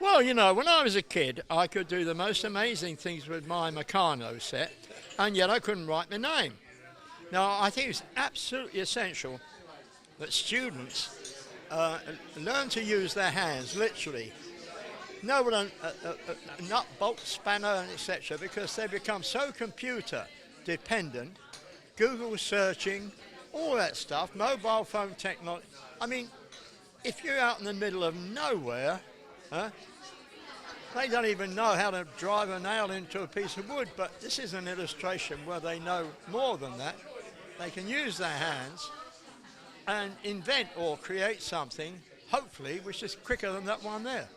Well, you know, when I was a kid, I could do the most amazing things with my Meccano set, and yet I couldn't write my name. Now, I think it's absolutely essential that students learn to use their hands, literally. Know what a nut, bolt, spanner, etc., because they become so computer dependent, Google searching, all that stuff, mobile phone technology. I mean, if you're out in the middle of nowhere, they don't even know how to drive a nail into a piece of wood, but this is an illustration where they know more than that. They can use their hands and invent or create something, hopefully, which is quicker than that one there.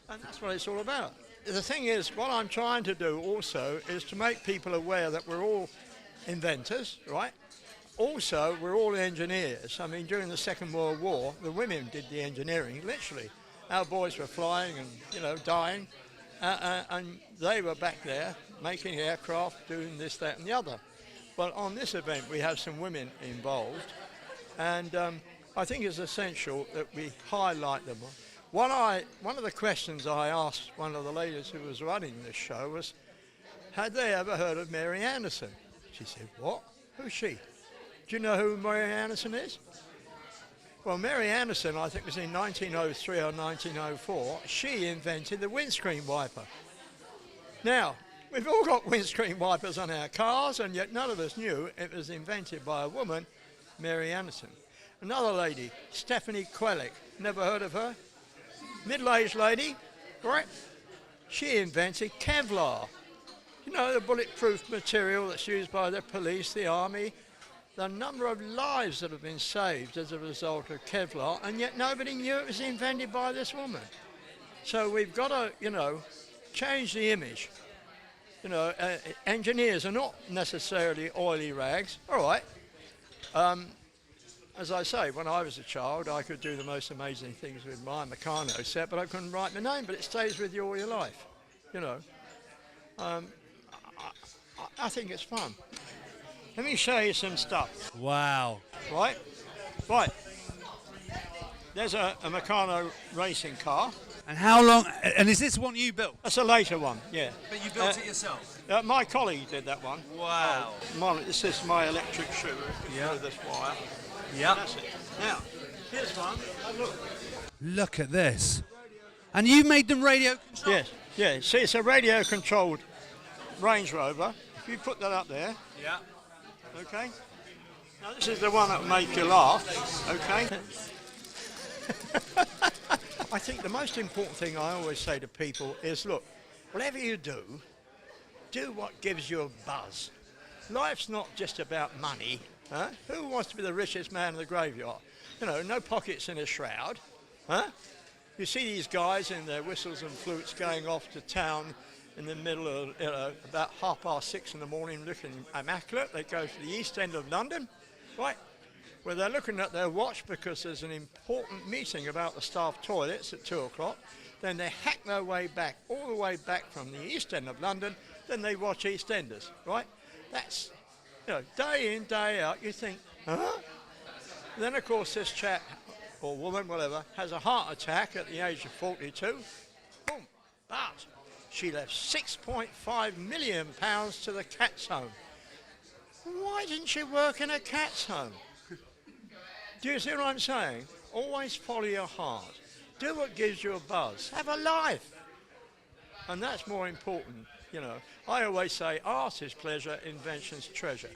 And that's what it's all about. The thing is, what I'm trying to do also is to make people aware that we're all inventors, right? Also, we're all engineers. I mean, during the Second World War, the women did the engineering, literally. Our boys were flying and, you know, dying, and they were back there making aircraft, doing this, that, and the other. But on this event, we have some women involved, and I think it's essential that we highlight them. One of the questions I asked one of the ladies who was running this show was, had they ever heard of Mary Anderson? She said, what? Who's she? Do you know who Mary Anderson is? Well, Mary Anderson, I think, was in 1903 or 1904. She invented the windscreen wiper. Now, we've all got windscreen wipers on our cars, and yet none of us knew it was invented by a woman, Mary Anderson. Another lady, Stephanie Kwellick. Never heard of her? Middle-aged lady, right? She invented Kevlar. You know, the bulletproof material that's used by the police, the army. The number of lives that have been saved as a result of Kevlar, and yet nobody knew it was invented by this woman. So we've got to, you know, change the image. You know, engineers are not necessarily oily rags. All right. As I say, when I was a child, I could do the most amazing things with my Meccano set, but I couldn't write my name, but it stays with you all your life, you know. I think it's fun. Let me show you some stuff. Wow. Right? Right. There's a Meccano racing car. And how long, and is this one you built? That's a later one, yeah. But you built it yourself? My colleague did that one. Wow. This is my electric shoe. Yeah. Through this wire. Yeah. That's it. Now, here's one. Look. Look at this. And you made them radio controlled? Yes, yeah. See, it's a radio controlled Range Rover. If you put that up there. Yeah. Okay. Now this is the one that will make you laugh. Okay. I think the most important thing I always say to people is, look, whatever you do, do what gives you a buzz. Life's not just about money. Huh? Who wants to be the richest man in the graveyard? You know, no pockets in a shroud. Huh? You see these guys in their whistles and flutes going off to town in the middle of, you know, about 6:30 in the morning, looking immaculate. They go to the East End of London, right, where they're looking at their watch because there's an important meeting about the staff toilets at 2 o'clock. Then they hack their way back, all the way back from the East End of London. Then they watch EastEnders, right? That's, you know, day in, day out. You think, huh? Then, of course, this chap or woman, whatever, has a heart attack at the age of 42. Boom. But she left £6.5 million to the cat's home. Why didn't she work in a cat's home? Do you see what I'm saying? Always follow your heart. Do what gives you a buzz. Have a life. And that's more important, you know. I always say art is pleasure, invention's treasure.